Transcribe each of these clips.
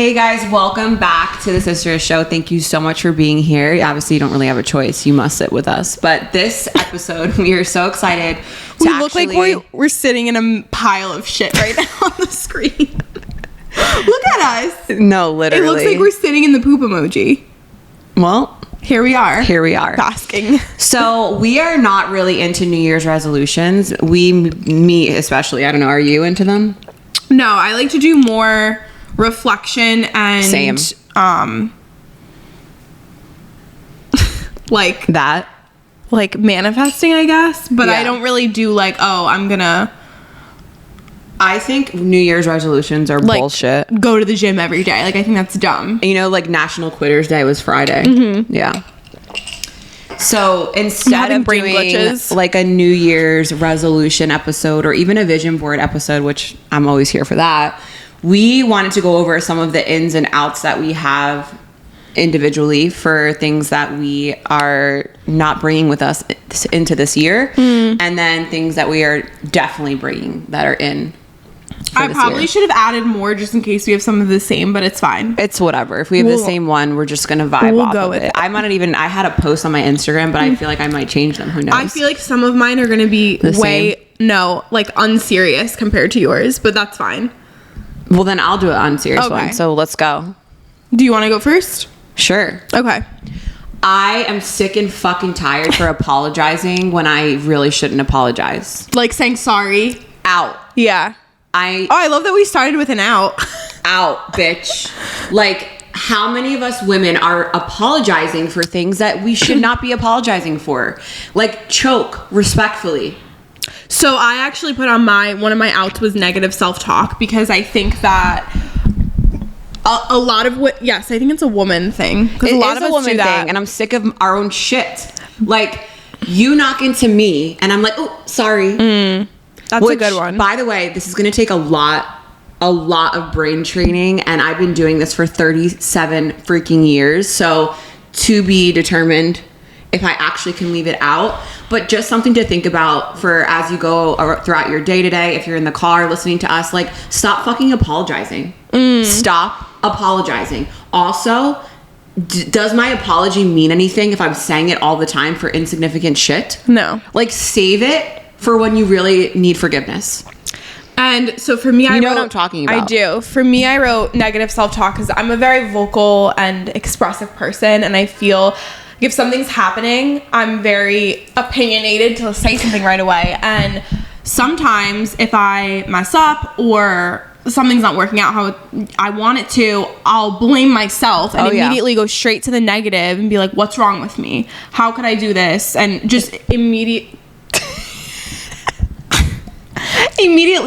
Hey guys, welcome back to the Sisters Show. Thank you so much for being here. Obviously, you don't really have a choice. You must sit with us. But this episode, we are so excited to We look like we're sitting in a pile of shit right now on the screen. Look at us. No, literally. It looks like we're sitting in the poop emoji. Well, here we are. Basking. So we are not really into New Year's resolutions. Me especially. I don't know. Are you into them? No, I like to do more reflection and Same. like that. Like manifesting, I guess. But Yeah. I don't really do like, I think New Year's resolutions are like bullshit. go to the gym every day. Like I think that's dumb. You know, like National Quitters Day was Friday. Mm-hmm. Yeah. So instead having of brain doing glitches. like a New Year's resolution episode or even a vision board episode, which I'm always here for that, we wanted to go over some of the ins and outs that we have individually for things that we are not bringing with us into this year, and then things that we are definitely bringing that are in. I probably should have added more just in case we have some of the same, but it's fine. It's whatever. If we have the same one, we're just gonna vibe off of it. I had a post on my Instagram, but I feel like I might change them. Who knows? I feel like some of mine are gonna be unserious compared to yours, but that's fine. Well, then I'll do an unserious Okay. one. So let's go. Do you want to go first? Sure. Okay. I am sick and fucking tired for apologizing when I really shouldn't apologize. Like saying sorry. Out. Yeah. I love that we started with an out. Out, bitch. Like, how many of us women are apologizing for things that we should not be apologizing for? Like, choke respectfully. So I actually put on one of my outs was negative self-talk because I think that a lot of I think it's a woman thing. Because a lot of us do that. And I'm sick of our own shit. Like, you knock into me and I'm like, oh, sorry. That's a good one. By the way, this is going to take a lot of brain training, and I've been doing this for 37 freaking years. So to be determined if I actually can leave it out, but just something to think about for as you go throughout your day to day. If you're in the car listening to us, like, stop fucking apologizing. Stop apologizing. Also, does my apology mean anything if I'm saying it all the time for insignificant shit? No. Like, save it for when you really need forgiveness. And so for me, I know wrote, what I'm talking about. I do. For me, I wrote negative self-talk because I'm a very vocal and expressive person, and I feel if something's happening, I'm very opinionated to say something right away. And sometimes if I mess up or something's not working out how I want it to, I'll blame myself and immediately go straight to the negative and be like, what's wrong with me? How could I do this? And just immediately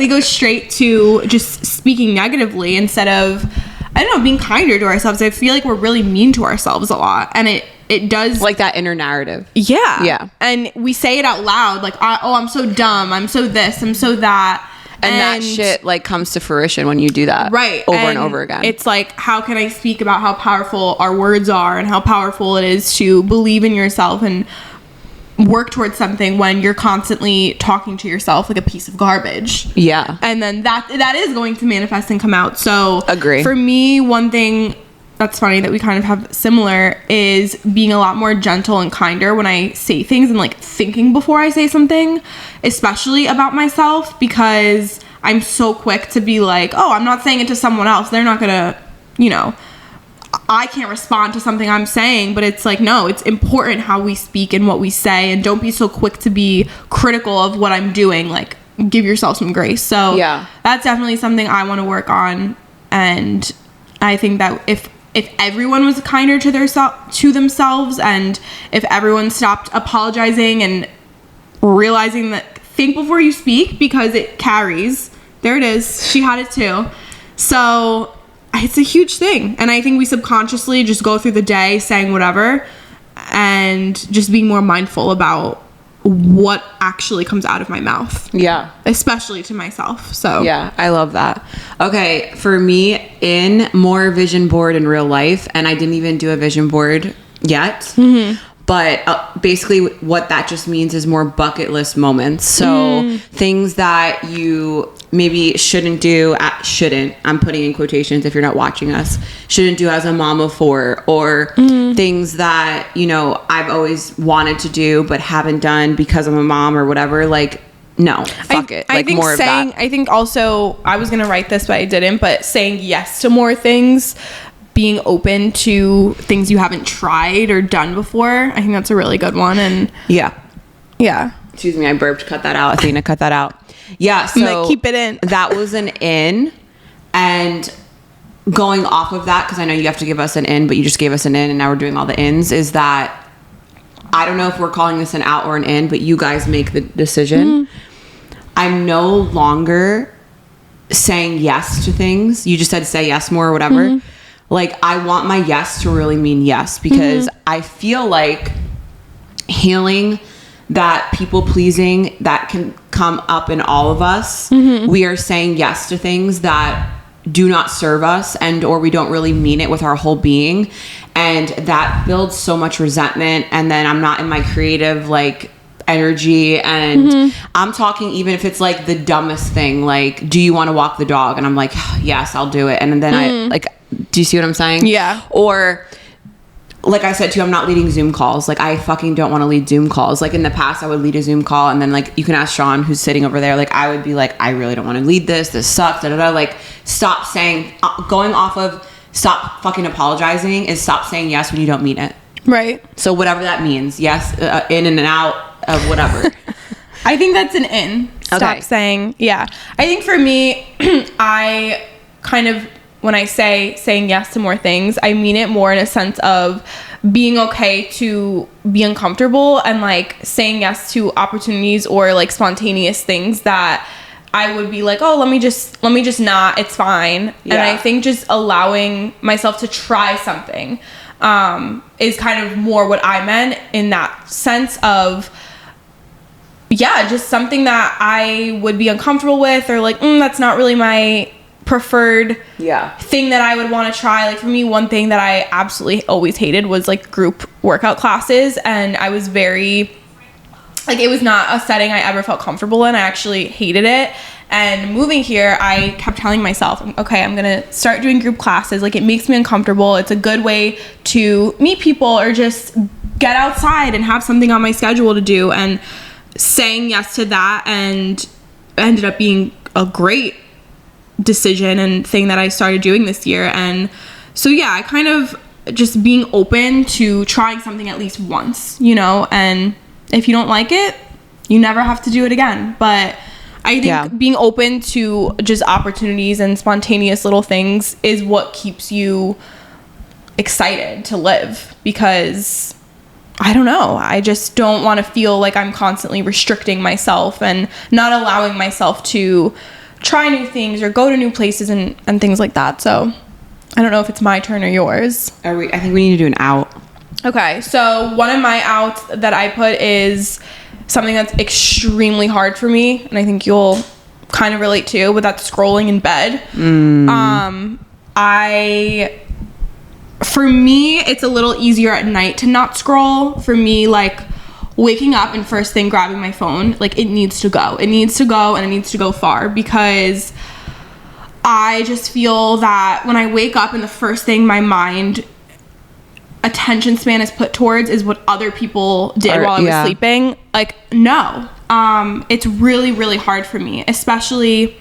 go straight to just speaking negatively instead of, I don't know, being kinder to ourselves. I feel like we're really mean to ourselves a lot, and it does, like, that inner narrative. Yeah. And we say it out loud, like, I'm so dumb, I'm so this, I'm so that. And that shit, like, comes to fruition when you do that. Right. Over and over again. It's like, how can I speak about how powerful our words are and how powerful it is to believe in yourself and work towards something when you're constantly talking to yourself like a piece of garbage. Yeah. And then that is going to manifest and come out. So agree. For me, one thing that's funny that we kind of have similar is being a lot more gentle and kinder when I say things and like thinking before I say something, especially about myself, because I'm so quick to be like, oh, I'm not saying it to someone else. They're not gonna, I can't respond to something I'm saying, but it's like, no, it's important how we speak and what we say, and don't be so quick to be critical of what I'm doing. Like, give yourself some grace. So yeah, that's definitely something I want to work on. And I think that if everyone was kinder to themselves, and if everyone stopped apologizing and realizing that think before you speak, because it carries. There it is. She had it too. So it's a huge thing. And I think we subconsciously just go through the day saying whatever and just being more mindful about what actually comes out of my mouth. Yeah. Especially to myself. So yeah, I love that. Okay, for me, in more vision board in real life, and I didn't even do a vision board yet, but basically what that just means is more bucket list moments. So things that you maybe shouldn't I'm putting in quotations if you're not watching us, shouldn't do as a mom of 4, or things that, you know, I've always wanted to do but haven't done because I'm a mom or whatever. Like, no, fuck it. Like, I think more of that. I think also, I was gonna write this but I didn't, but saying yes to more things, being open to things you haven't tried or done before, I think that's a really good one. And yeah. Excuse me, I burped. Cut that out. Athena, cut that out. Yeah, so I'm gonna keep it in. That was an in. And going off of that, because I know you have to give us an in, but you just gave us an in and now we're doing all the ins, is that I don't know if we're calling this an out or an in, but you guys make the decision. I'm no longer saying yes to things. You just said say yes more or whatever. Like, I want my yes to really mean yes, because I feel like healing that people pleasing that can come up in all of us, we are saying yes to things that do not serve us, and or we don't really mean it with our whole being, and that builds so much resentment, and then I'm not in my creative like energy. And I'm talking even if it's like the dumbest thing, like, do you want to walk the dog? And I'm like, yes, I'll do it. And then I like, do you see what I'm saying? Yeah. Or like I said too, I'm not leading Zoom calls. Like, I fucking don't want to lead Zoom calls. Like, in the past I would lead a Zoom call, and then like, you can ask Sean who's sitting over there, like, I would be like, I really don't want to lead this sucks, da da da. Like, stop saying, going off of stop fucking apologizing is stop saying yes when you don't mean it. Right. So whatever that means, yes, in and out of whatever. I think that's an in. Stop saying, yeah. I think for me, I kind of, when I say saying yes to more things, I mean it more in a sense of being okay to be uncomfortable, and like saying yes to opportunities or like spontaneous things that I would be like, oh, let me just not, it's fine. Yeah. And I think just allowing myself to try something is kind of more what I meant in that sense of, yeah, just something that I would be uncomfortable with, or like, that's not really my preferred thing that I would want to try. Like, for me, one thing that I absolutely always hated was like group workout classes, and I was very, like, it was not a setting I ever felt comfortable in. I actually hated it. And moving here, I kept telling myself, okay, I'm gonna start doing group classes. Like, it makes me uncomfortable. It's a good way to meet people or just get outside and have something on my schedule to do. And saying yes to that, and ended up being a great decision and thing that I started doing this year. And so, yeah, I kind of just being open to trying something at least once, you know, and if you don't like it, you never have to do it again. But I think being open to just opportunities and spontaneous little things is what keeps you excited to live, because I don't know, I just don't want to feel like I'm constantly restricting myself and not allowing myself to try new things or go to new places and things like that. So I don't know if it's my turn or yours. I think we need to do an out. Okay, so one of my outs that I put is something that's extremely hard for me, and I think you'll kind of relate to, but that's scrolling in bed. For me, it's a little easier at night to not scroll. For me, like, waking up and first thing grabbing my phone, like, it needs to go. It needs to go, and it needs to go far, because I just feel that when I wake up and the first thing my mind attention span is put towards is what other people did while I was sleeping, like, no. It's really, really hard for me, especially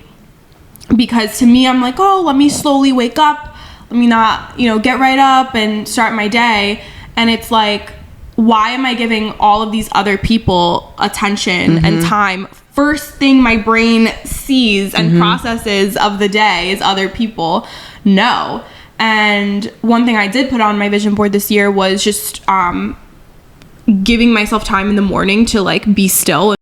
because to me, I'm like, oh, let me slowly wake up. Let me not, get right up and start my day. And it's like, why am I giving all of these other people attention and time? First thing my brain sees and processes of the day is other people. No. And one thing I did put on my vision board this year was just giving myself time in the morning to like be still.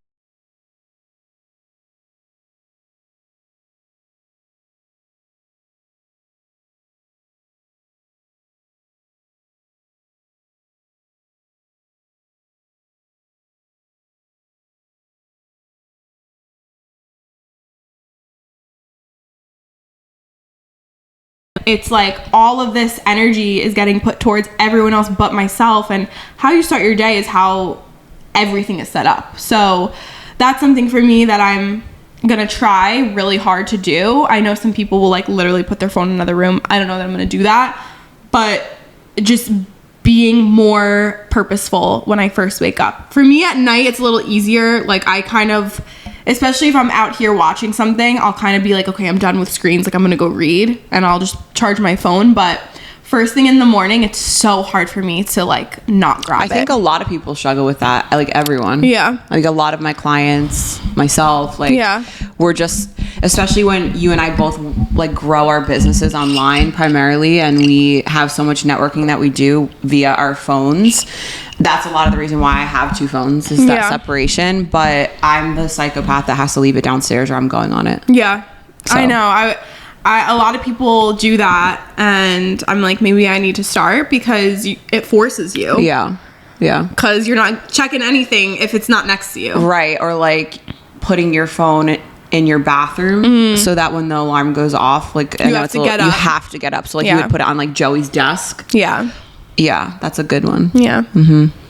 It's like all of this energy is getting put towards everyone else but myself, and how you start your day is how everything is set up. So that's something for me that I'm gonna try really hard to do. I know some people will like literally put their phone in another room. I don't know that I'm gonna do that, but just being more purposeful when I first wake up. For me at night, it's a little easier. Like I kind of, especially if I'm out here watching something, I'll kind of be like, okay, I'm done with screens. Like I'm gonna go read and I'll just charge my phone. But first thing in the morning, it's so hard for me to like not grab it. I think a lot of people struggle with that. Like everyone. Yeah. Like a lot of my clients, myself, like Yeah. we're just, especially when you and I both like grow our businesses online primarily, and we have so much networking that we do via our phones. That's a lot of the reason why I have 2 phones, is that Yeah. separation. But I'm the psychopath that has to leave it downstairs or I'm going on it. Yeah. So. I know. I a lot of people do that, and I'm like, maybe I need to start because it forces you. Yeah. Yeah. Because you're not checking anything if it's not next to you. Right. Or like putting your phone in your bathroom so that when the alarm goes off, like I know have it's to a get little- up. you have to get up. So like Yeah. you would put it on like Joey's desk. Yeah. Yeah, that's a good one. Yeah.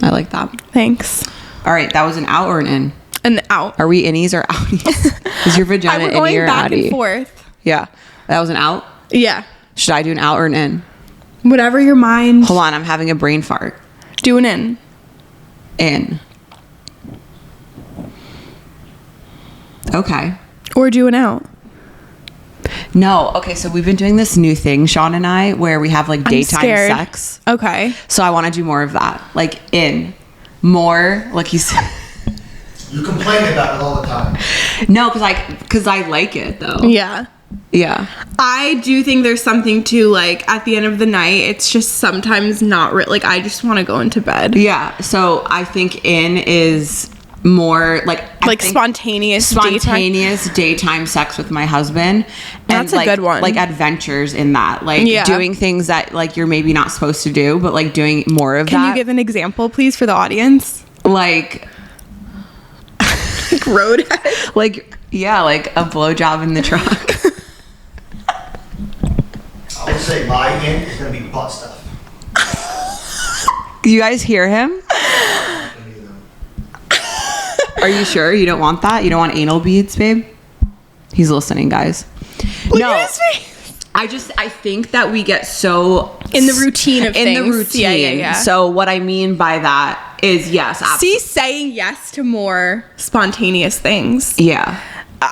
I like that. Thanks. All right, that was an out or an in? And out. Are we innies or outies? Is your vagina We're innie going or back outie? and forth. Yeah, that was an out. Yeah. Should I do an out or an in? Whatever your mind. Hold on, I'm having a brain fart. Do an in. In. Okay. Or do an out. No, okay, so we've been doing this new thing, Sean and I, where we have like daytime scared. sex. Okay. So I want to do more of that. Like in. More, like you said. You complain about it all the time. No, because I like it though. Yeah. Yeah. I do think there's something to like at the end of the night, it's just sometimes not like I just want to go into bed. Yeah. So I think in is more like I think spontaneous daytime sex with my husband. That's a like, good one. Like adventures in that. Like Yeah. doing things that like you're maybe not supposed to do, but like doing more of Can that. you give an example, please, for the audience? like Roadhead. like yeah, like a blowjob in the truck. I would say my in is going to be butt stuff. You guys hear him? Are you sure you don't want that? You don't want anal beads, babe? He's listening, guys. Look at his face. I think that we get so In the routine of in things. the routine. Yeah. So what I mean by that is yes, See, saying yes to more spontaneous things. yeah.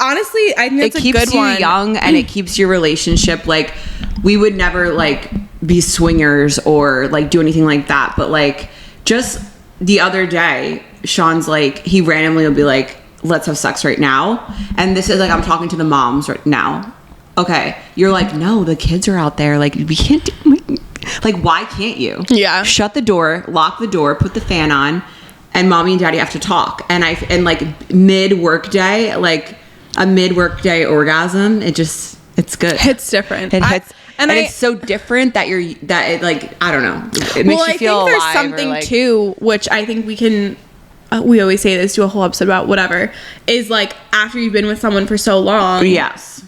Honestly, I think It that's a keeps good you one. young and it keeps your relationship like we would never like be swingers or like do anything like that, but like just the other day Sean's like he randomly will be like let's have sex right now, and this is like I'm talking to the moms right now. Okay, you're like no, the kids are out there, like we can't do, like why can't you Yeah. shut the door, lock the door, put the fan on, and mommy and daddy have to talk. And like mid work day, like a mid work day orgasm, it's good. It's different. It hits, and I- it's so different that it like I don't know. It makes you feel I think there's alive. something or like, too, which I think we can. We always say this, do a whole episode about whatever. Is like after you've been with someone for so long. Yes.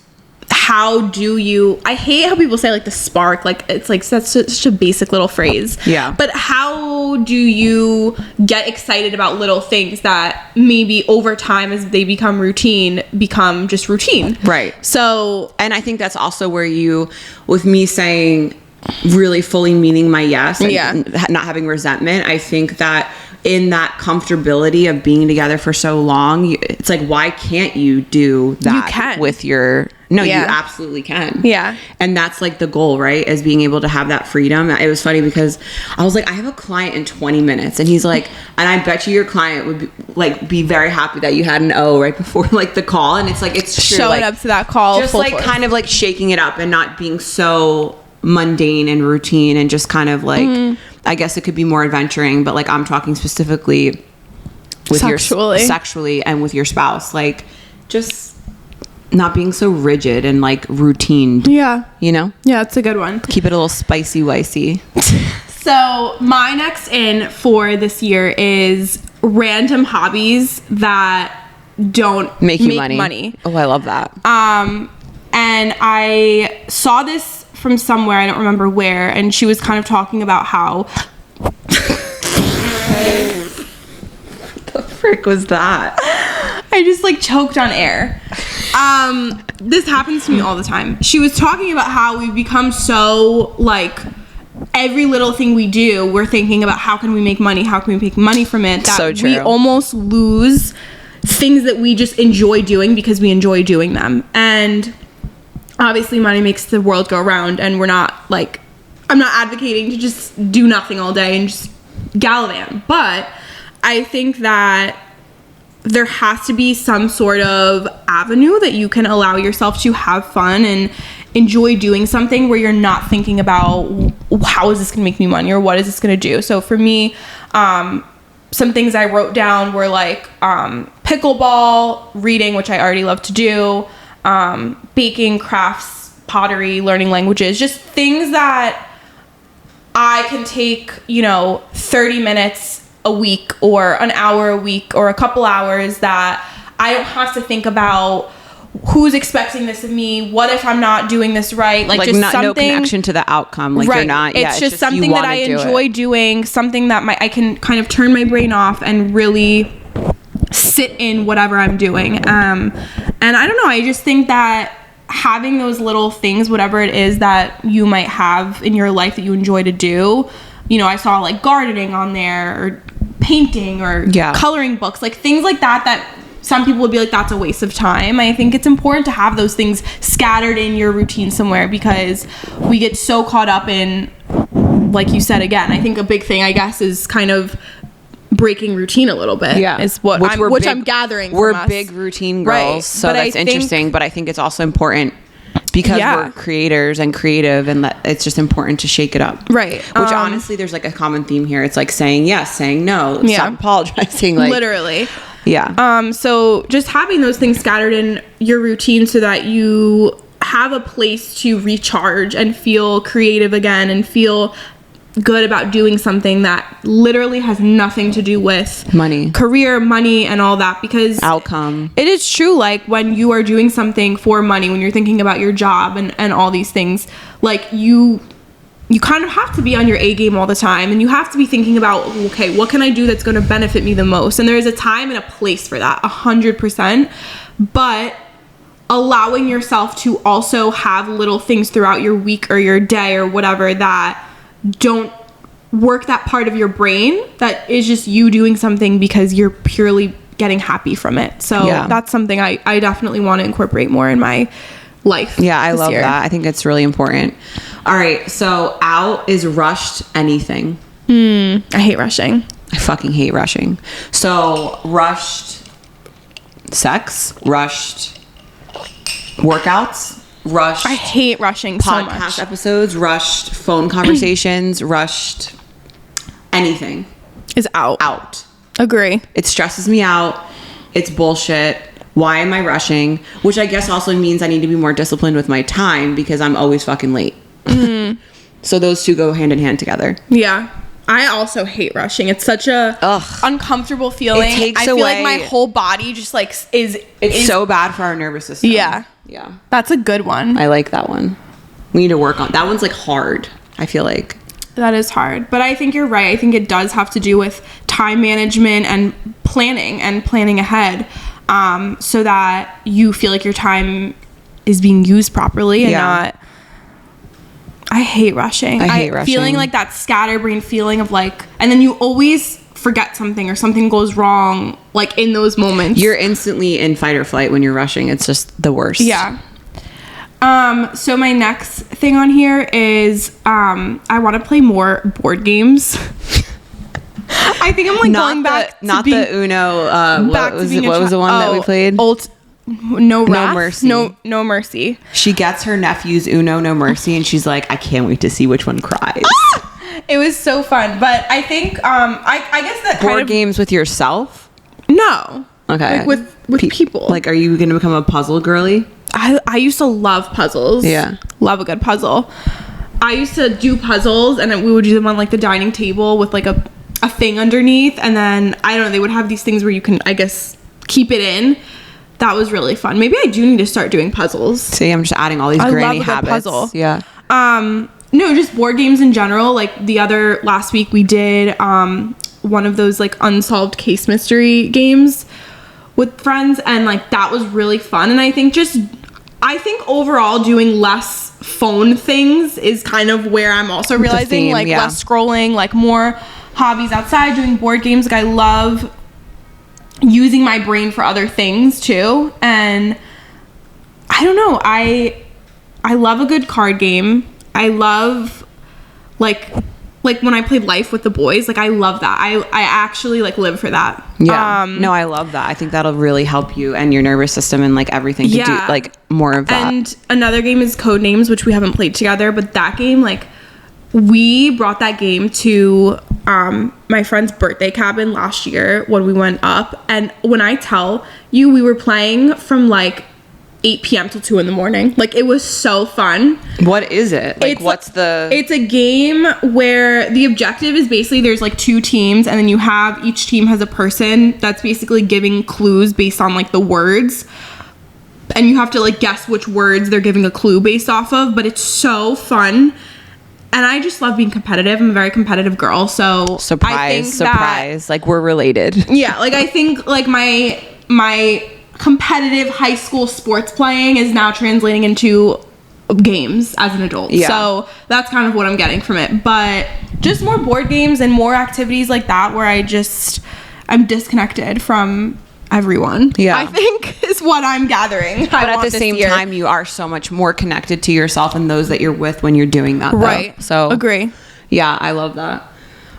How do you? I hate how people say like the spark. Like it's like that's such a basic little phrase. Yeah. But how do you get excited about little things that maybe over time as they become routine become just routine? Right. So And I think that's also where you, with me saying, really fully meaning my yes, and Yeah. not having resentment, I think that in that comfortability of being together for so long, it's like, why can't you do that can. with your, no, Yeah. you absolutely can. Yeah. And that's like the goal, right? Is being able to have that freedom. It was funny because I was like, I have a client in 20 minutes. And he's like, and I bet you your client would be very happy that you had an O right before like the call. And it's like, it's true. showing like, up to that call, just full like force. kind of like shaking it up and not being so mundane and routine and just kind of like I guess it could be more adventuring, but like I'm talking specifically with sexually and with your spouse, like just not being so rigid and like routine. Yeah. You know, Yeah, it's a good one. keep it a little spicy wicey. So my next in for this year is random hobbies that don't Make you money. Oh, I love that. And I saw this from somewhere, I don't remember where, and she was kind of talking about how The frick was that? I just like choked on air. This happens to me all the time. She was talking about how we've become so like every little thing we do, we're thinking about how can we make money from it, that So true. we almost lose things that we just enjoy doing because we enjoy doing them. And obviously money makes the world go round, and we're not like, I'm not advocating to just do nothing all day and just gallivant, but I think that there has to be some sort of avenue that you can allow yourself to have fun and enjoy doing something where you're not thinking about how is this going to make me money or what is this going to do. So for me, some things I wrote down were like pickleball, reading, which I already love to do, baking, crafts, pottery, learning languages, just things that I can take, 30 minutes a week or an hour a week or a couple hours that I don't have to think about who's expecting this of me, what if I'm not doing this right, like just not, something, no connection to the outcome, like you're not, it's just you something that wanna I do it. enjoy doing, something that I can kind of turn my brain off and really sit in whatever I'm doing. And I don't know, I just think that having those little things, whatever it is that you might have in your life that you enjoy to do, I saw like gardening on there or painting or coloring books, like things like that some people would be like, that's a waste of time. I think it's important to have those things scattered in your routine somewhere, because we get so caught up in, like you said, again, I think a big thing, I guess, is kind of breaking routine a little bit. Yeah, is what I'm gathering. We're from us. big routine girls, right. so but that's interesting. But I think it's also important because we're creators and creative, and that it's just important to shake it up. Right. Which honestly, there's like a common theme here. It's like saying yes, saying no, stop apologizing. Like literally. Yeah. So just having those things scattered in your routine so that you have a place to recharge and feel creative again and feel good about doing something that literally has nothing to do with career, money, and all that, because outcome. It is true, like when you are doing something for money, when you're thinking about your job and all these things, like you kind of have to be on your A game all the time, and you have to be thinking about, okay, what can I do that's going to benefit me the most? And there is a time and a place for that, 100%. But allowing yourself to also have little things throughout your week or your day or whatever that don't work that part of your brain, that is just you doing something because you're purely getting happy from it. So that's something I definitely want to incorporate more in my life. Yeah, I love that. I think it's really important. All right, so out is rushed anything. I hate rushing. I fucking hate rushing. So rushed sex, rushed workouts, rushed. I hate rushing so much. Podcast episodes, rushed phone conversations, rushed anything is out. Out. Agree. It stresses me out. It's bullshit. Why am I rushing? Which I guess also means I need to be more disciplined with my time, because I'm always fucking late. So those two go hand in hand together. Yeah. I also hate rushing. It's such a uncomfortable feeling. It takes I feel away, like my whole body just like is so bad for our nervous system. Yeah. Yeah. That's a good one. I like that one. We need to work on that one's like hard, I feel like. That is hard. But I think you're right. I think it does have to do with time management and planning ahead. So that you feel like your time is being used properly and not. I hate rushing. I hate rushing. Feeling like that scatterbrain feeling of like, and then you always forget something or something goes wrong, like in those moments. You're instantly in fight or flight when you're rushing. It's just the worst. Yeah. So my next thing on here is I want to play more board games. I think I'm like going back to not being, the Uno. What was the one that we played? No Mercy. No Mercy. She gets her nephew's Uno No Mercy, and she's like, I can't wait to see which one cries. It was so fun, but I think I guess that board games with yourself. No. Okay. Like with people. Like, are you gonna become a puzzle girly? I used to love puzzles. Yeah. Love a good puzzle. I used to do puzzles, and we would do them on like the dining table with like a thing underneath, and then I don't know, they would have these things where you can, I guess, keep it in. That was really fun. Maybe I do need to start doing puzzles. See, I'm just adding all these granny habits. Puzzle. Yeah. No, just board games in general. Like last week we did one of those like unsolved case mystery games with friends, and like that was really fun. And I think overall doing less phone things is kind of where I'm also realizing theme, like yeah. less scrolling, like more hobbies outside, doing board games. Like I love using my brain for other things too. And I don't know, I love a good card game. I love like when I played Life with the boys, like I love that. I actually like live for that. Yeah. No, I love that. I think that'll really help you and your nervous system and like everything to do like more of that. And another game is Codenames, which we haven't played together, but that game, like we brought that game to my friend's birthday cabin last year when we went up. And when I tell you, we were playing from like 8 p.m. till 2 in the morning. Like it was so fun. What is it? Like It's a game where the objective is basically there's like 2 teams, and then you have each team has a person that's basically giving clues based on like the words. And you have to like guess which words they're giving a clue based off of, but it's so fun. And I just love being competitive. I'm a very competitive girl, so surprise. Like we're related. Yeah, like I think like my competitive high school sports playing is now translating into games as an adult. Yeah. So that's kind of what I'm getting from it. But just more board games and more activities like that where I'm disconnected from everyone. Yeah. I think is what I'm gathering. But at the same time, you are so much more connected to yourself and those that you're with when you're doing that. Though. Right. So agree. Yeah, I love that.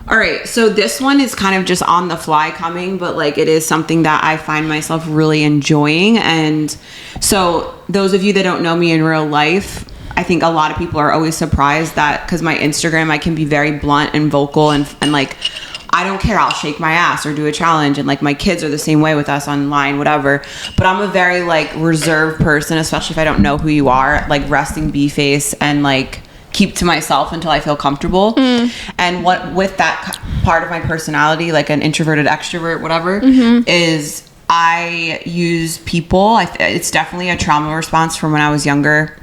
All right, so this one is kind of just on the fly coming, but like it is something that I find myself really enjoying. And so those of you that don't know me in real life, I think a lot of people are always surprised that because my Instagram, I can be very blunt and vocal and like, I don't care. I'll shake my ass or do a challenge. And like my kids are the same way with us online, whatever. But I'm a very like reserved person, especially if I don't know who you are, like resting bee face and like keep to myself until I feel comfortable. And what with that part of my personality, like an introverted extrovert, whatever, is I use people. It's definitely a trauma response from when I was younger.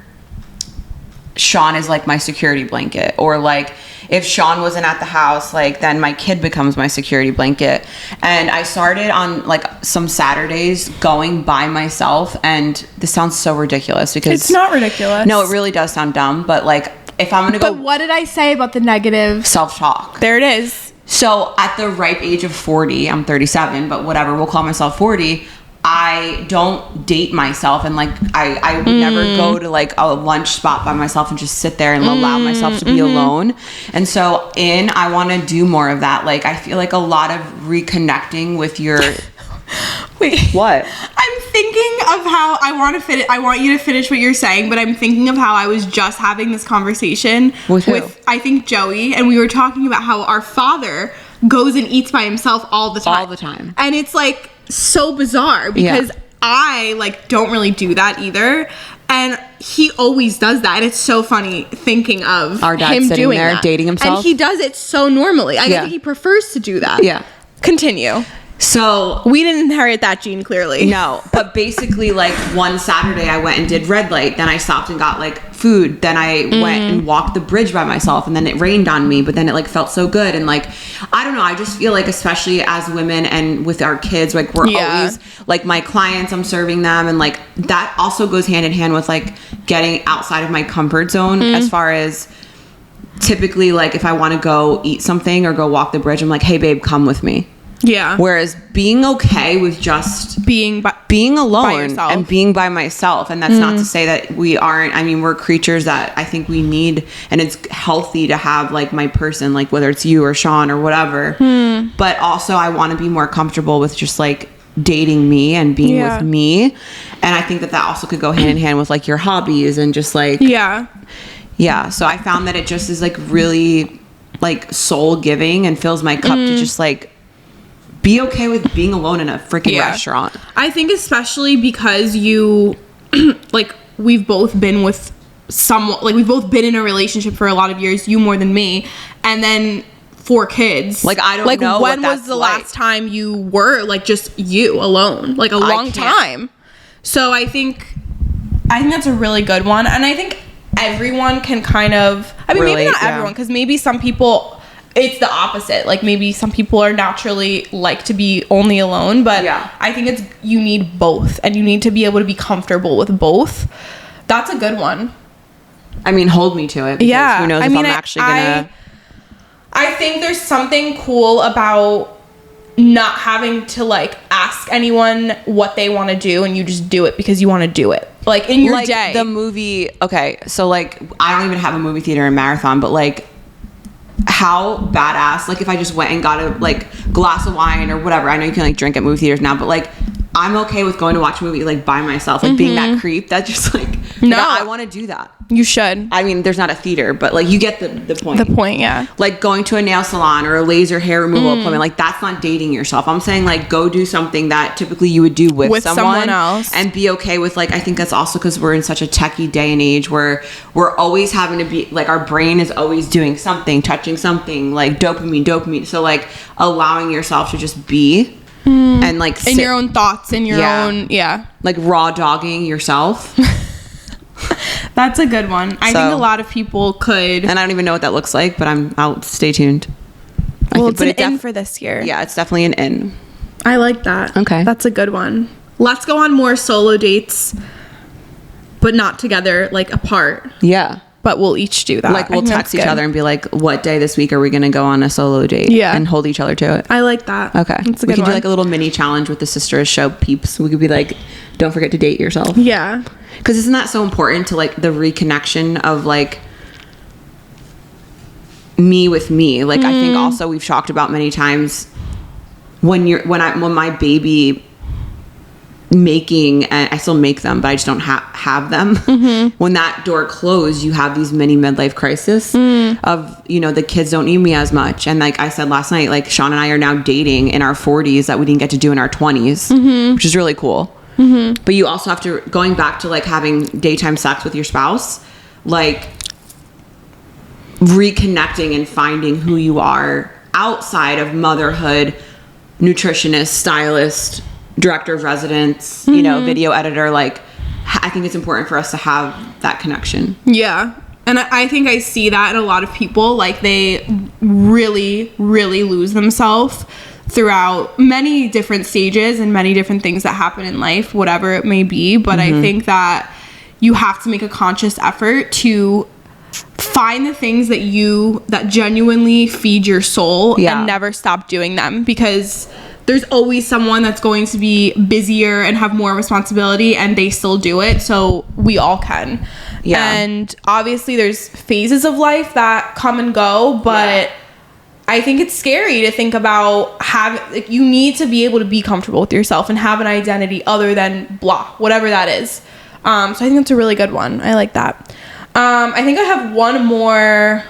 Sean is like my security blanket, or like if Sean wasn't at the house, like then my kid becomes my security blanket. And I started on like some Saturdays going by myself, and this sounds so ridiculous because It's not ridiculous. No, it really does sound dumb, but like if I'm gonna go But what did I say about the negative? self-talk. There it is. So at the ripe age of 40, I'm 37, but whatever, we'll call myself 40. I don't date myself, and like I would never go to like a lunch spot by myself and just sit there and allow myself to be alone. And so I want to do more of that. Like I feel like a lot of reconnecting with your Wait. What? I'm thinking of how I want you to finish what you're saying, but I'm thinking of how I was just having this conversation With who? I think Joey, and we were talking about how our father goes and eats by himself all the time. All the time. And it's like so bizarre because I like don't really do that either. And he always does that. And it's so funny thinking of Our dad him sitting doing there that. dating himself. And he does it so normally. I think he prefers to do that. Yeah. Continue. So We didn't inherit that gene, clearly. no, but basically like one Saturday I went and did red light, then I stopped and got like food, then I went and walked the bridge by myself, and then it rained on me, but then it like felt so good. And like I don't know, I just feel like especially as women and with our kids, like we're always like my clients, I'm serving them, and like that also goes hand in hand with like getting outside of my comfort zone as far as typically like if I want to go eat something or go walk the bridge, I'm like, hey babe, come with me. Yeah. Whereas being okay with just being alone yourself. and being by myself, and that's not to say that we aren't, I mean, we're creatures that I think we need, and it's healthy to have like my person, like whether it's you or Sean or whatever, but also I want to be more comfortable with just like dating me and being with me. And I think that also could go hand in hand with like your hobbies and just like so I found that it just is like really like soul giving and fills my cup to just like be okay with being alone in a freaking restaurant. I think especially because you like we've both been with someone, like we've both been in a relationship for a lot of years, you more than me, and then 4 kids. Like I don't know when what was that's the like. last time you were like just you alone, like a long time. So I think that's a really good one, and I think everyone can kind of, I mean, maybe not everyone, because maybe some people it's the opposite. Like maybe some people are naturally like to be only alone, but Yeah. I think you need both, and you need to be able to be comfortable with both. That's a good one. I mean, hold me to it. Because Yeah. Who knows if I'm actually gonna. I think there's something cool about not having to like ask anyone what they want to do, and you just do it because you want to do it. Like in your like day. the movie. Okay, so like I don't even have a movie theater in Marathon, but like how badass. Like if I just went and got a like glass of wine or whatever. I know you can like drink at movie theaters now, but like I'm okay with going to watch a movie like by myself, like being that creep. That just like No. I want to do that. You should. I mean, there's not a theater, but like you get the point. The point, yeah. Like going to a nail salon or a laser hair removal appointment, like that's not dating yourself. I'm saying like go do something that typically you would do with someone else, and be okay with like. I think that's also because we're in such a techie day and age where we're always having to be like our brain is always doing something, touching something, like dopamine. So like allowing yourself to just be and like in your own thoughts, in your own like raw dogging yourself. That's a good one. I think a lot of people could. And I don't even know what that looks like, but I'll stay tuned. Well, it's an in for this year. Yeah, it's definitely an in. I like that. Okay. That's a good one. Let's go on more solo dates, but not together, like apart. Yeah. But we'll each do that. Like we'll text each other and be like, what day this week are we going to go on a solo date? Yeah. And hold each other to it. I like that. Okay. That's a We good can one. do like a little mini challenge with the Sisters Show peeps. We could be like, don't forget to date yourself. Yeah. Because isn't that so important to like the reconnection of like me with me? Like I think also we've talked about many times when my baby making, and I still make them, but I just don't have them. When that door closed, you have these mini midlife crisis of, you know, the kids don't need me as much. And like I said last night, like Sean and I are now dating in our 40s that we didn't get to do in our 20s, which is really cool. But you also have to, going back to like having daytime sex with your spouse, like reconnecting and finding who you are outside of motherhood, nutritionist, stylist, director of residence, you know, video editor. Like I think it's important for us to have that connection. Yeah. And I think I see that in a lot of people. Like they really, really lose themselves throughout many different stages and many different things that happen in life, whatever it may be. But I think that you have to make a conscious effort to find the things that genuinely feed your soul and never stop doing them, because there's always someone that's going to be busier and have more responsibility and they still do it. So we all can. Yeah. And obviously there's phases of life that come and go, but I think it's scary to think about you need to be able to be comfortable with yourself and have an identity other than blah, whatever that is. So I think that's a really good one. I like that. I think I have one more.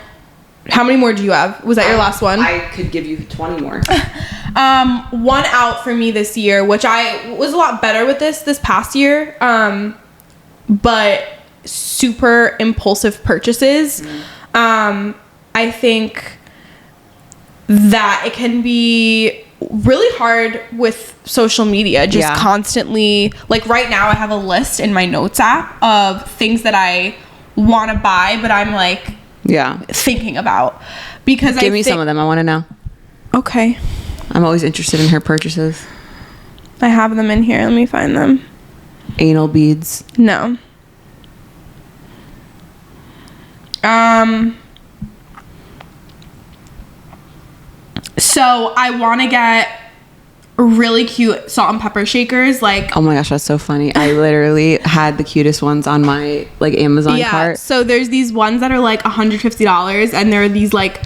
How many more do you have? Was that your last one? I could give you 20 more. One out for me this year, which I was a lot better with this past year. But super impulsive purchases. I think that it can be really hard with social media, just constantly, like right now I have a list in my notes app of things that I want to buy, but I'm like thinking about, because give me some of them. I want to know. Okay. I'm always interested in her purchases. I have them in here. Let me find them. Anal beads. No. So I want to get really cute salt and pepper shakers. Like, oh my gosh, that's so funny. I literally had the cutest ones on my like Amazon cart. So there's these ones that are like $150, and there are these like,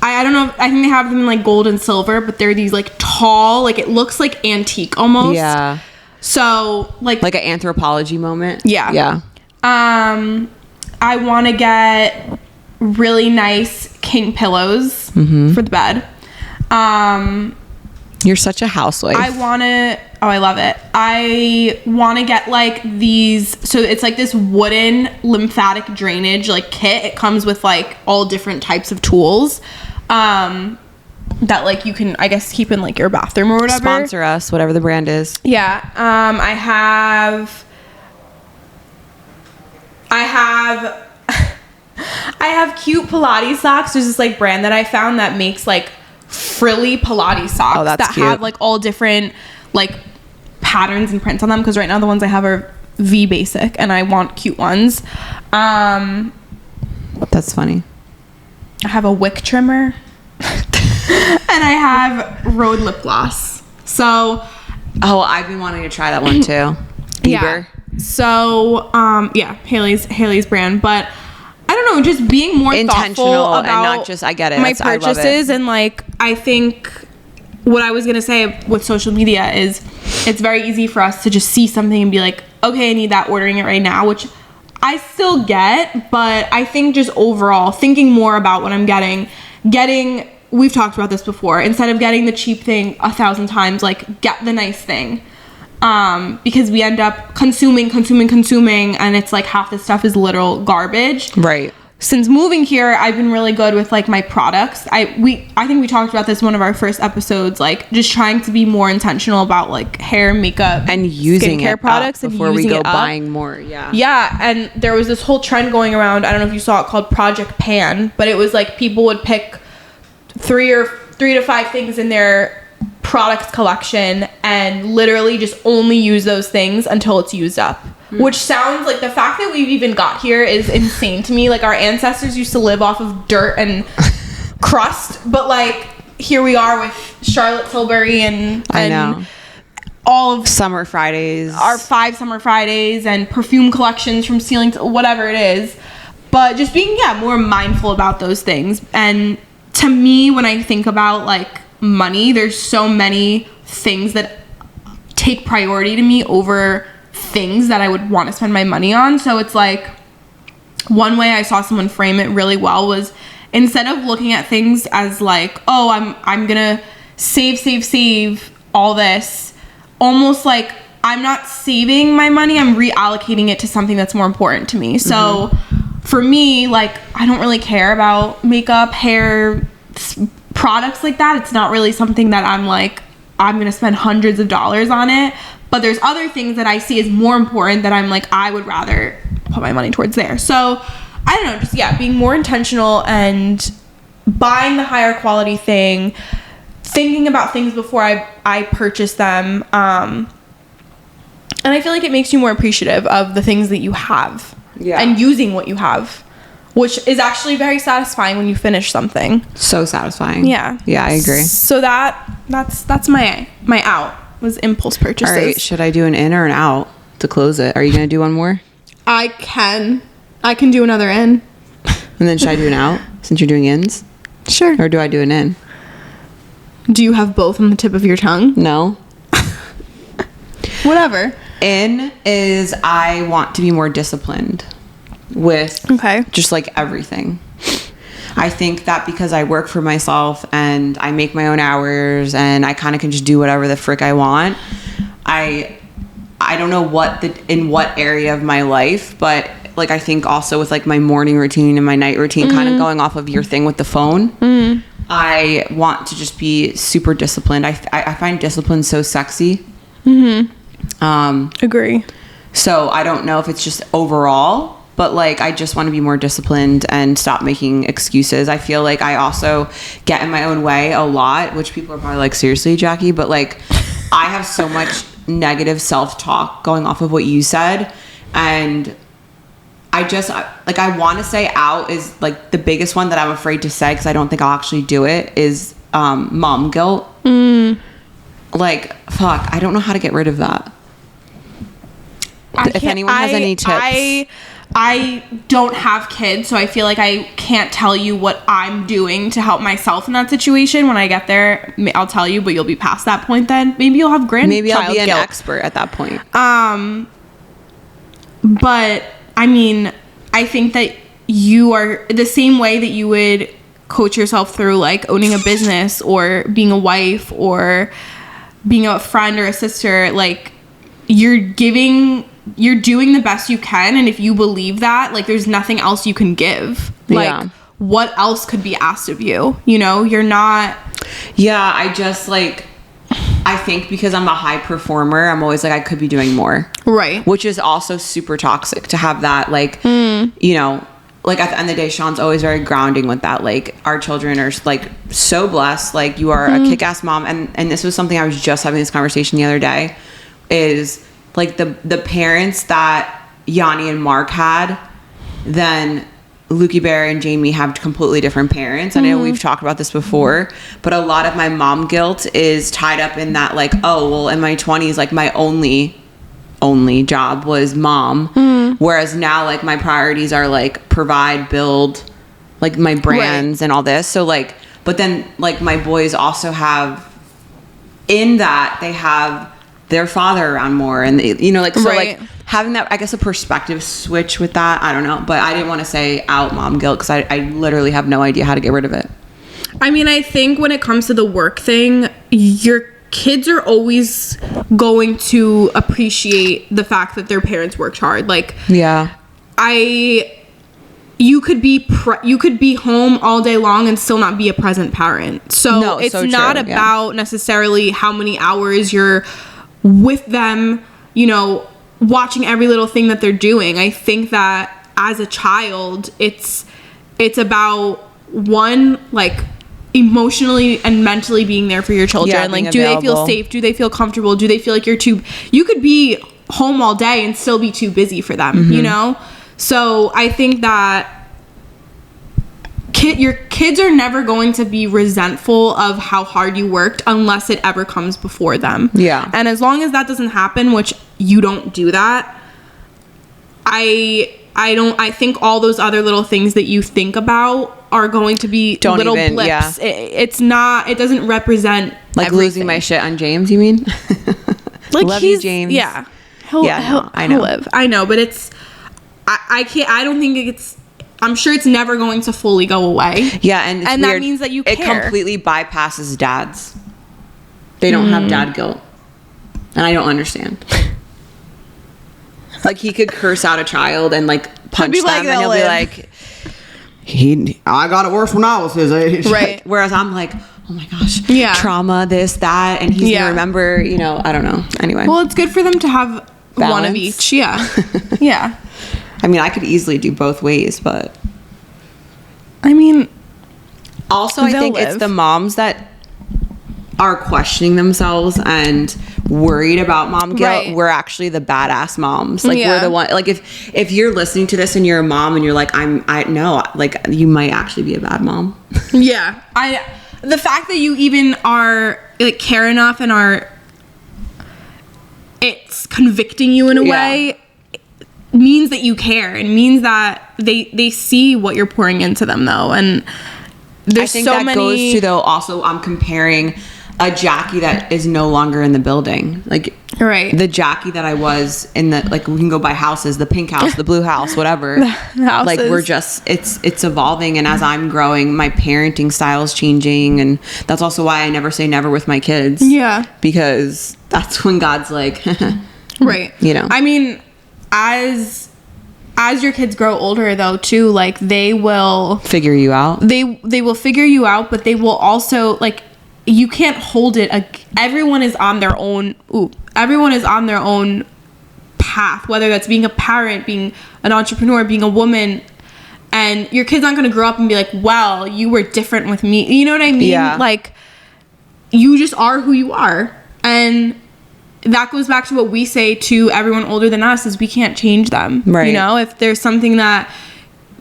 I don't know, I think they have them in like gold and silver, but they're these like tall, like it looks like antique almost. Yeah. So like an anthropology moment. Yeah. Yeah. I want to get really nice king pillows for the bed. You're such a housewife. I love it. I want to get like these, so it's like this wooden lymphatic drainage like kit. It comes with like all different types of tools that like you can, I guess, keep in like your bathroom or whatever. Sponsor us, whatever the brand is. Yeah. I have I have cute Pilates socks. There's this like brand that I found that makes like frilly Pilates socks that's that cute. have like all different like patterns and prints on them, because right now the ones I have are V basic and I want cute ones. That's funny. I have a wick trimmer and I have Rhode lip gloss. So Oh, I've been wanting to try that one too. Bieber. yeah. So yeah, Haley's brand, but I don't know, just being more Intentional thoughtful and about not just- I get it. my That's- I love it. purchases. And like I think what I was gonna say with social media is it's very easy for us to just see something and be like, okay, I need that, ordering it right now, which I still get, but I think just overall thinking more about what I'm getting, we've talked about this before, instead of getting the cheap thing 1,000 times, like get the nice thing. Because we end up consuming, and it's like half the stuff is literal garbage. Right. Since moving here, I've been really good with like my products. I think we talked about this in one of our first episodes, like just trying to be more intentional about like hair, makeup, And using skincare it products up and before we using go it up. buying more. Yeah. Yeah, and there was this whole trend going around. I don't know if you saw it, called Project Pan, but it was like people would pick three to five things in their products collection and literally just only use those things until it's used up. Which sounds like, the fact that we've even got here is insane to me. Like our ancestors used to live off of dirt and crust, but like here we are with Charlotte Tilbury and I know. all of Summer Fridays. our 5 Summer Fridays and perfume collections from ceiling to whatever it is. But just being more mindful about those things. And to me, when I think about like money, there's so many things that take priority to me over things that I would want to spend my money on. So it's like, one way I saw someone frame it really well was, instead of looking at things as like, oh, I'm gonna save all this, almost like I'm not saving my money, I'm reallocating it to something that's more important to me. So for me, like, I don't really care about makeup, hair, products like that. It's not really something that I'm like, I'm gonna spend hundreds of dollars on it. But there's other things that I see as more important that I'm like, I would rather put my money towards there. So I don't know, just being more intentional and buying the higher quality thing, thinking about things before I purchase them. And I feel like it makes you more appreciative of the things that you have and using what you have, which is actually very satisfying when you finish something. So satisfying. Yeah. Yeah, I agree. So that's my out, was impulse purchases. All right, should I do an in or an out to close it? Are you going to do one more? I can do another in. And then should I do an out since you're doing ins? Sure. Or do I do an in? Do you have both on the tip of your tongue? No. Whatever. In is I want to be more disciplined with just like everything. I think that because I work for myself and I make my own hours and I kind of can just do whatever the frick I want, I don't know in what area of my life, but like I think also with like my morning routine and my night routine, kind of going off of your thing with the phone, I want to just be super disciplined. I find discipline so sexy. Agree. So I don't know if it's just overall, but like I just want to be more disciplined and stop making excuses. I feel like I also get in my own way a lot, which people are probably like, seriously, Jackie? But like I have so much negative self-talk going off of what you said, and I just like, I want to say out is like the biggest one that I'm afraid to say because I don't think I'll actually do it, is mom guilt. Like, fuck, I don't know how to get rid of that. If anyone has any tips. I don't have kids, so I feel like I can't tell you what I'm doing to help myself in that situation. When I get there, I'll tell you, but you'll be past that point then. Maybe you'll have grandchild Maybe I'll be an guilt. expert at that point. But I mean, I think that you are the same way that you would coach yourself through like owning a business or being a wife or being a friend or a sister. Like you're doing the best you can, and if you believe that, like there's nothing else you can give. Like what else could be asked of you? You know, you're not. Yeah, I just like, I think because I'm a high performer, I'm always like, I could be doing more. Right. Which is also super toxic to have that, like, you know, like at the end of the day, Sean's always very grounding with that. Like our children are like so blessed. Like you are a kick-ass mom. And this was something I was just having this conversation the other day, is like the parents that Yanni and Mark had, then Lukey Bear and Jamie have completely different parents. I know we've talked about this before, but a lot of my mom guilt is tied up in that, like, oh, well, in my 20s, like my only job was mom. Whereas now, like, my priorities are like provide, build, like my brands and all this. So like, but then like my boys also have, in that they have their father around more, and you know, like, so like having that, I guess, a perspective switch with that. I don't know, but I didn't want to say out mom guilt because I literally have no idea how to get rid of it. I mean, I think when it comes to the work thing, your kids are always going to appreciate the fact that their parents worked hard. Like, Yeah. you could be home all day long and still not be a present parent. So No, it's so not true, yeah. about necessarily how many hours you're with them, you know, watching every little thing that they're doing. I think that as a child, it's about, one, like, emotionally and mentally being there for your children. Yeah, like, being do they feel available. safe? Do they feel comfortable? Do they feel like you could be home all day and still be too busy for them, you know? So I think that your kids are never going to be resentful of how hard you worked unless it ever comes before them. Yeah. And as long as that doesn't happen, which you don't do that, I think all those other little things that you think about are going to be little blips. Yeah. It doesn't represent Like everything. losing my shit on James, you mean? Like, Love you, James. Yeah. I know. He'll live. I know, but it's, I can't, I don't think it's, I'm sure it's never going to fully go away. Yeah, and it's And that weird. means that you It care. completely bypasses dads. They don't have dad guilt, and I don't understand. Like, he could curse out a child and like punch be them, like, and they'll he'll be live. like, I got it worse when I was his age. Right. Whereas I'm like, oh my gosh, Yeah. trauma, this, that, and he's Yeah. gonna remember. You know, I don't know. Anyway, Well, it's good for them to have one of Balance. each. Yeah. Yeah. I mean, I could easily do both ways, but I mean, also I They'll think it's live. the moms that are questioning themselves and worried about mom guilt. Right. We're actually the badass moms. Like, Yeah. we're the one, like, if you're listening to this and you're a mom and you're like, I know, like, you might actually be a bad mom. yeah. The fact that you even are, like, care enough and it's convicting you in a Yeah. way means that you care, and means that they see what you're pouring into them, though. And there's I think so that many goes to, though, also I'm comparing a Jackie that is no longer in the building. Like, right. the Jackie that I was in the, like, we can go by houses, the pink house, the blue house, whatever. houses. Like, we're just, it's evolving. And as I'm growing, my parenting style is changing. And that's also why I never say never with my kids. Yeah. Because that's when God's like, Right. You know. I mean, as your kids grow older, though, too, like, they will figure you out. they will figure you out, but they will also, like, you can't hold it. Everyone is on their own. Everyone is on their own path, whether that's being a parent, being an entrepreneur, being a woman. And your kids aren't going to grow up and be like, well, you were different with me. You know what I mean? Yeah. Like, you just are who you are. And that goes back to what we say to everyone older than us, is we can't change them. Right. You know, if there's something that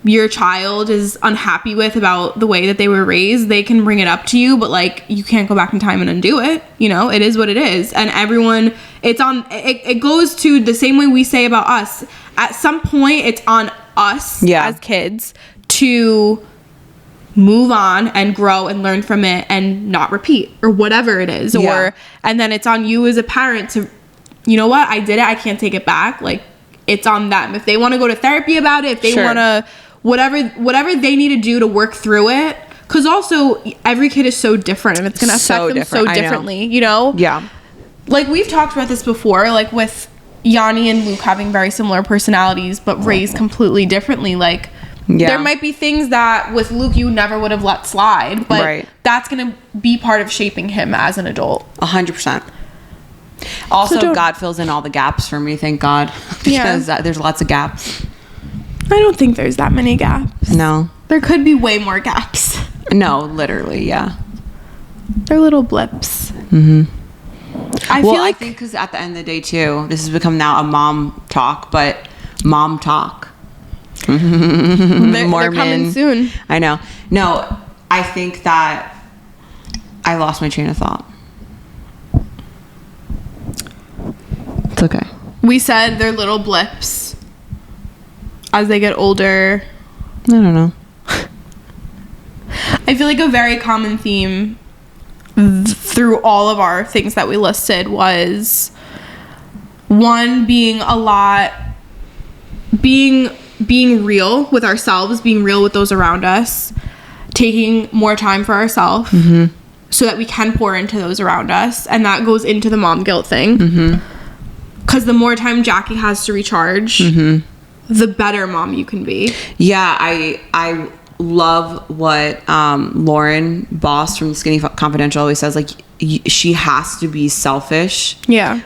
your child is unhappy with about the way that they were raised, they can bring it up to you, but, like, you can't go back in time and undo it. You know, it is what it is. And everyone, it goes to the same way we say about us. At some point, it's on us as kids to move on and grow and learn from it and not repeat, or whatever it is. And then it's on you as a parent to, you know what, I did it, I can't take it back. Like, it's on them. If they want to go to therapy about it, if they want to, whatever they need to do to work through it. Because also, every kid is so different, and it's going to affect them so differently, you know? Yeah. Like, we've talked about this before, like, with Yanni and Luke having very similar personalities, but raised completely differently. Like, there might be things that with Luke you never would have let slide, but that's going to be part of shaping him as an adult. 100%. Also, God fills in all the gaps for me, thank God. Because there's lots of gaps. I don't think there's that many gaps. No. There could be way more gaps. No, literally, yeah. They're little blips. I Well, feel like I think because at the end of the day, too, this has become now a mom talk, but mom talk. they're Mormon. coming soon. I know. No, I think that I lost my train of thought. It's okay. We said they're little blips as they get older. I don't know. I feel like a very common theme through all of our things that we listed was one, being real with ourselves, being real with those around us, taking more time for ourselves so that we can pour into those around us, and that goes into the mom guilt thing. Because the more time Jackie has to recharge, the better mom you can be. Yeah, I love what Lauren Boss from Skinny Confidential always says. Like, she has to be selfish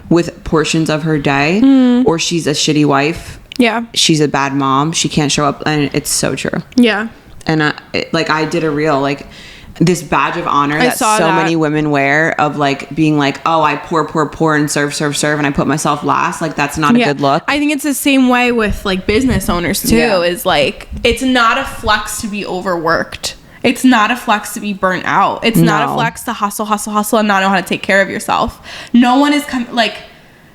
with portions of her day, or she's a shitty wife. Yeah. She's a bad mom. She can't show up, and it's so true. Yeah. And I did a reel, like, this badge of honor that so that. many women wear of like being like, oh, I pour and serve, and I put myself last. Like, that's not a good look. I think it's the same way with like business owners too. Yeah. Is like, it's not a flex to be overworked. It's not a flex to be burnt out. It's not a flex to hustle and not know how to take care of yourself. No one is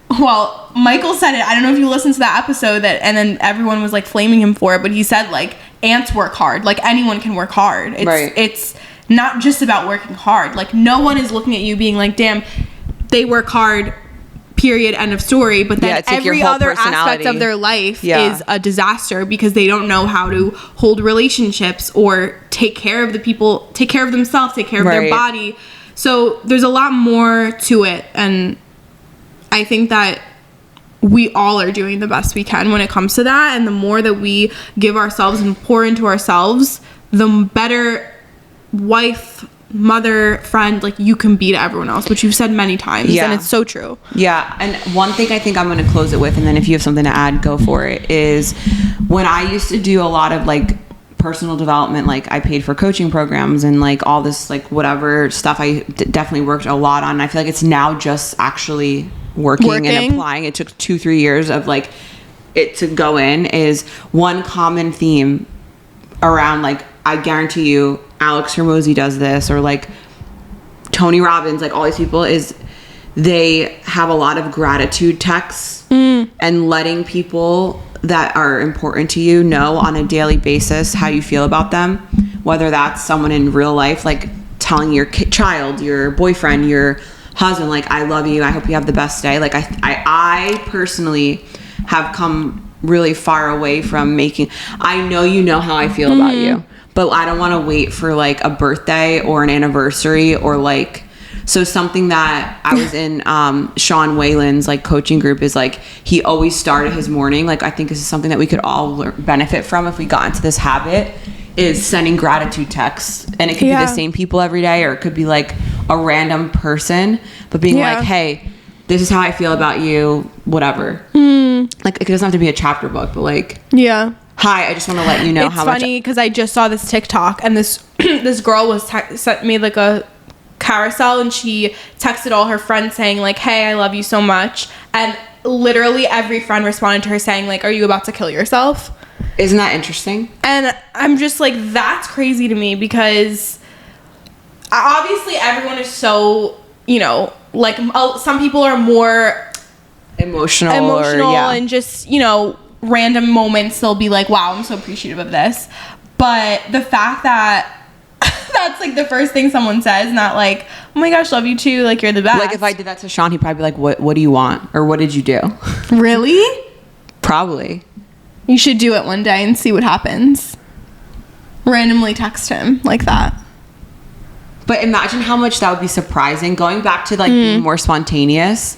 well, Michael said it. I don't know if you listened to that episode and then everyone was like flaming him for it, but he said like, ants work hard. Like, anyone can work hard. It's not just about working hard. Like, no one is looking at you being like, damn, they work hard, period, end of story. But then every other aspect of their life is a disaster because they don't know how to hold relationships or take care of the people, take care of themselves, take care of their body. So there's a lot more to it. And I think that we all are doing the best we can when it comes to that. And the more that we give ourselves and pour into ourselves, the better wife, mother, friend, like, you can be to everyone else, which you've said many times. And it's so true. Yeah. And one thing I think I'm going to close it with, and then if you have something to add, go for it, is when I used to do a lot of like personal development, like I paid for coaching programs and like all this like whatever stuff, I definitely worked a lot on. I feel like it's now just actually working and applying. It took 2-3 years of like it to go in. Is one common theme around, like, I guarantee you Alex Hormozy does this, or like Tony Robbins, like all these people, is they have a lot of gratitude texts and letting people that are important to you know on a daily basis how you feel about them, whether that's someone in real life, like telling your child, your boyfriend, your husband, like, I love you, I hope you have the best day. Like, I personally have come really far away from I know you know how I feel about you, but I don't want to wait for like a birthday or an anniversary, or like, so something that I was in Sean Whalen's like coaching group is like, he always started his morning, like, I think this is something that we could all benefit from if we got into this habit, is sending gratitude texts. And it could be the same people every day, or it could be like a random person, but being like, hey, this is how I feel about you, whatever. Like, it doesn't have to be a chapter book, but like, hi, I just want to let you know how much. It's funny because I just saw this TikTok, and this this girl made like a carousel, and she texted all her friends saying like, hey, I love you so much, and literally every friend responded to her saying like, are you about to kill yourself? Isn't that interesting? And I'm just like, that's crazy to me, because obviously everyone is so, you know, like, some people are more emotional and just, you know, random moments they'll be like, wow, I'm so appreciative of this. But the fact that that's like the first thing someone says, not like, oh my gosh, love you too, like, you're the best. Like, if I did that to Sean, he'd probably be like, what do you want, or what did you do? Really? Probably. You should do it one day and see what happens. Randomly text him like that. But imagine how much that would be surprising. Going back to like being more spontaneous,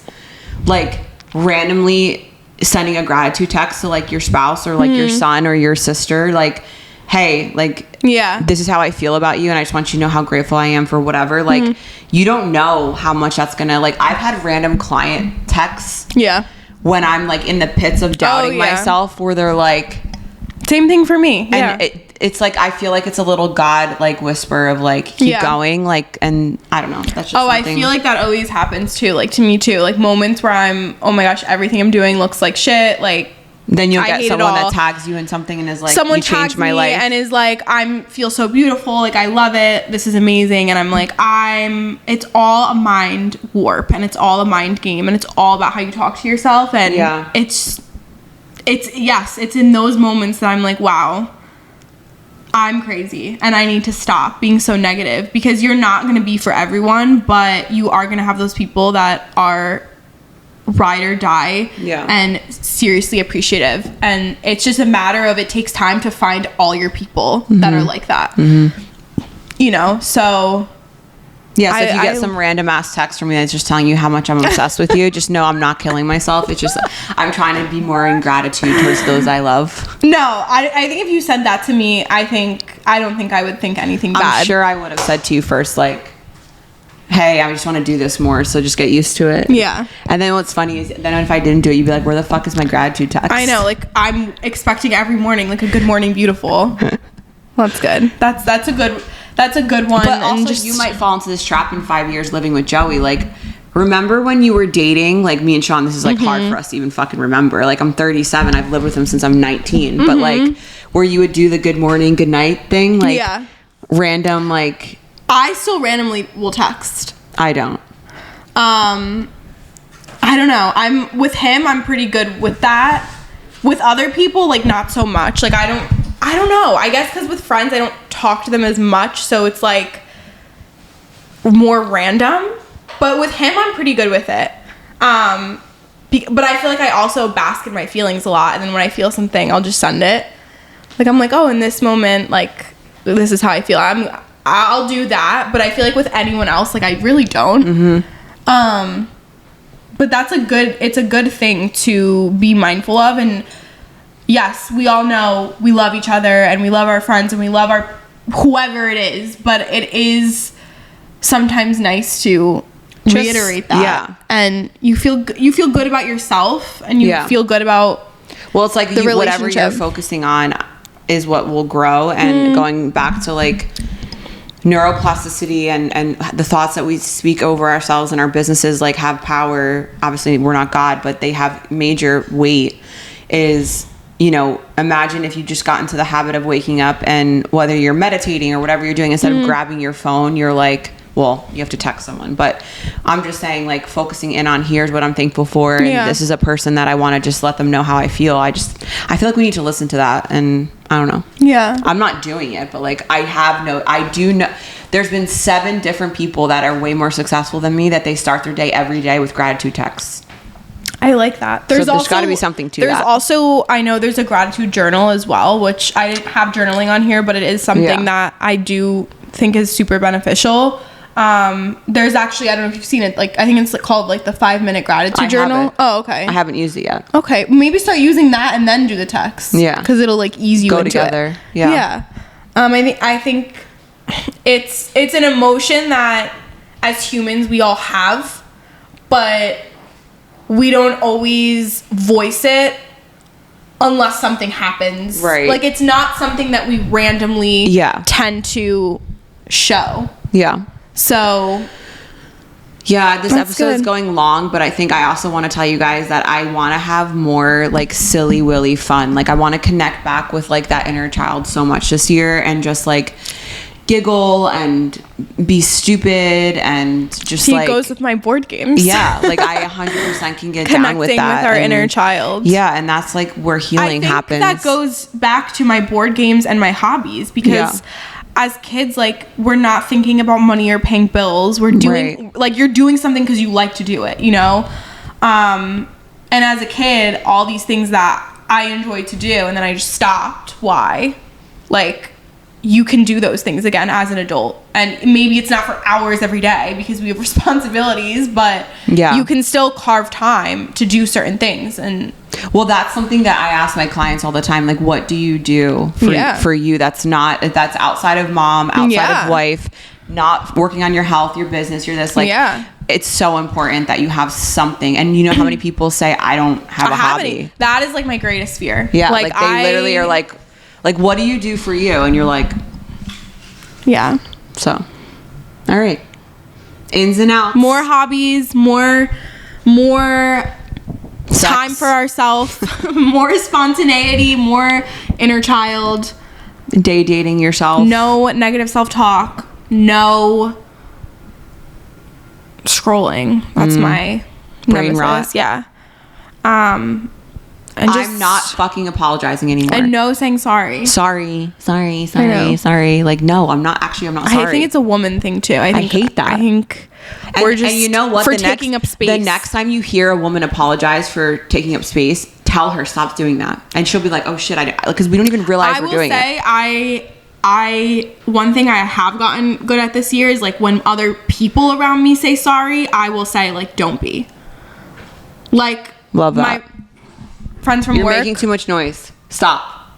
like randomly sending a gratitude text to like your spouse or like your son or your sister, like, hey, like, this is how I feel about you, and I just want you to know how grateful I am for whatever. Like, you don't know how much that's gonna, like, I've had random client texts when I'm like in the pits of doubting myself, where they're like, Same thing for me. Yeah. And it's like, I feel like it's a little God like whisper of like, keep going. Like, and I don't know. That's just I something. feel like that always happens too. Like to me too. Like moments where I'm, oh my gosh, everything I'm doing looks like shit. Like then you'll I get hate it someone all. that tags you in something and is like, someone you changed tags my me life. and is like, feel so beautiful. Like I love it. This is amazing. And I'm like, it's all a mind warp and it's all a mind game and it's all about how you talk to yourself. And it's in those moments that I'm like, wow, I'm crazy and I need to stop being so negative, because you're not going to be for everyone, but you are going to have those people that are ride or die and seriously appreciative. And it's just a matter of, it takes time to find all your people that are like that. You know, so yeah, so if you get some random ass text from me that's just telling you how much I'm obsessed with you, just know I'm not killing myself. It's just I'm trying to be more in gratitude towards those I love. No, I think if you said that to me, I don't think I would think anything bad. I'm sure I would have said to you first, like, hey, I just want to do this more, so just get used to it. Yeah. And then what's funny is, then if I didn't do it, you'd be like, where the fuck is my gratitude text? I know, like, I'm expecting every morning, like, a good morning, beautiful. That's good. That's a good one. But also, just, you might fall into this trap in 5 years living with Joey. Like, remember when you were dating, like, me and Sean, this is, like, hard for us to even fucking remember. Like, I'm 37. I've lived with him since I'm 19. But, like, where you would do the good morning, good night thing, like, random, like... I still randomly will text. I don't. I don't know. I'm with him. I'm pretty good with that. With other people, like not so much. Like I don't know. I guess because with friends, I don't talk to them as much, so it's like more random. But with him, I'm pretty good with it. But I feel like I also bask in my feelings a lot, and then when I feel something, I'll just send it. Like I'm like, oh, in this moment, like this is how I feel. I'll do that, but I feel like with anyone else, like I really don't. But it's a good thing to be mindful of. And yes, we all know we love each other and we love our friends and we love our whoever it is, but it is sometimes nice to reiterate that. Yeah. And you feel good about yourself and you feel good about it's like the whatever you're focusing on is what will grow. And going back to like neuroplasticity and the thoughts that we speak over ourselves and our businesses like have power. Obviously we're not God, but they have major weight. Is, you know, imagine if you just got into the habit of waking up and whether you're meditating or whatever you're doing, instead of grabbing your phone, you're like, well, you have to text someone, but I'm just saying, like, focusing in on here's what I'm thankful for, and this is a person that I want to just let them know how I feel. I feel like we need to listen to that, and I don't know. Yeah. I'm not doing it, but like I do know there's been 7 different people that are way more successful than me that they start their day every day with gratitude texts. I like that. There's got to be something to that. There's also, I know there's a gratitude journal as well, which I didn't have journaling on here, but it is something that I do think is super beneficial. There's actually, I don't know if you've seen it, like I think it's called like the 5-minute gratitude journal. Oh, okay. I haven't used it yet. Okay, maybe start using that and then do the text. Yeah, because it'll like ease you go into together. It. Yeah. I think it's an emotion that as humans we all have, but we don't always voice it unless something happens. Right. Like it's not something that we randomly tend to show. Yeah. So yeah, this episode is going long, but I think I also want to tell you guys that I want to have more like silly willy fun. Like I want to connect back with like that inner child so much this year and just like giggle and be stupid and just he goes with my board games. Yeah, like I 100% can get down with that. Connecting with our inner child. Yeah, and that's like where healing happens. That goes back to my board games and my hobbies because as kids, like we're not thinking about money or paying bills. We're doing like you're doing something because you like to do it, you know. And as a kid, all these things that I enjoyed to do, and then I just stopped. Why? Like you can do those things again as an adult, and maybe it's not for hours every day because we have responsibilities, but you can still carve time to do certain things. And well, that's something that I ask my clients all the time. Like, what do you do for you? That's outside of mom, outside of wife, not working on your health, your business, your this. Like, it's so important that you have something. And you know how many people say, I don't have a hobby. That is like my greatest fear. Yeah, like they literally are like, Like, what do you do for you? And you're like, Yeah. so, all right. Ins and outs. More hobbies, more Sex. time for ourselves, more spontaneity, more inner child. Day dating yourself. No negative self-talk. No scrolling. That's my Brain nemesis. rot. Yeah. And just, I'm not fucking apologizing anymore. And no saying sorry. Sorry. know. Like, no, I'm not sorry. I think it's a woman thing too. I hate that. I think we're just and you know what? for The taking next, up space. The next time you hear a woman apologize for taking up space, tell her stop doing that, and she'll be like, "Oh shit!" Because we don't even realize we're doing it. I one thing I have gotten good at this year is like when other people around me say sorry, I will say like, "Don't be." Like, Love that. My friends from You're work. making too much noise. Stop.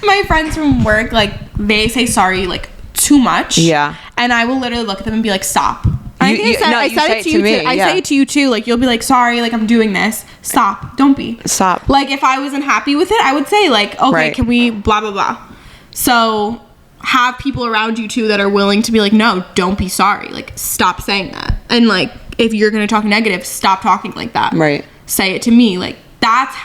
My friends from work, like, they say sorry like too much. Yeah. And I will literally look at them and be like, "Stop." I You- think you- no, I you said say it to you me, too. I yeah. say it to you too. Like, you'll be like, "Sorry, like I'm doing this. Stop. Don't be." Stop. Like, if I wasn't happy with it, I would say like, "Okay, Right. can we blah blah blah." So have people around you too that are willing to be like, "No, don't be sorry. Like, stop saying that." And like, if you're gonna talk negative, stop talking like that. Right. Say it to me. Like, that's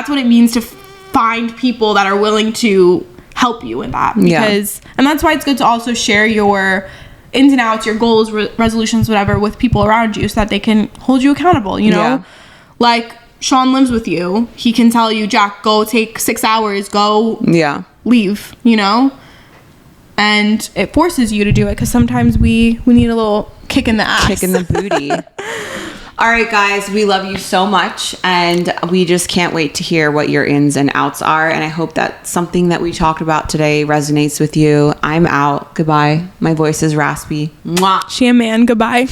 what it means to find people that are willing to help you in that. Yeah. And that's why it's good to also share your ins and outs, your goals, resolutions, whatever, with people around you so that they can hold you accountable, you know? Yeah. Like, Sean lives with you. He can tell you, "Jack, go take 6 hours, go Yeah. leave," you know? And it forces you to do it because sometimes we need a little kick in the ass. Kick in the booty. All right, guys, we love you so much, and we just can't wait to hear what your ins and outs are. And I hope that something that we talked about today resonates with you. I'm out. Goodbye. My voice is raspy. Mwah. She a man. Goodbye.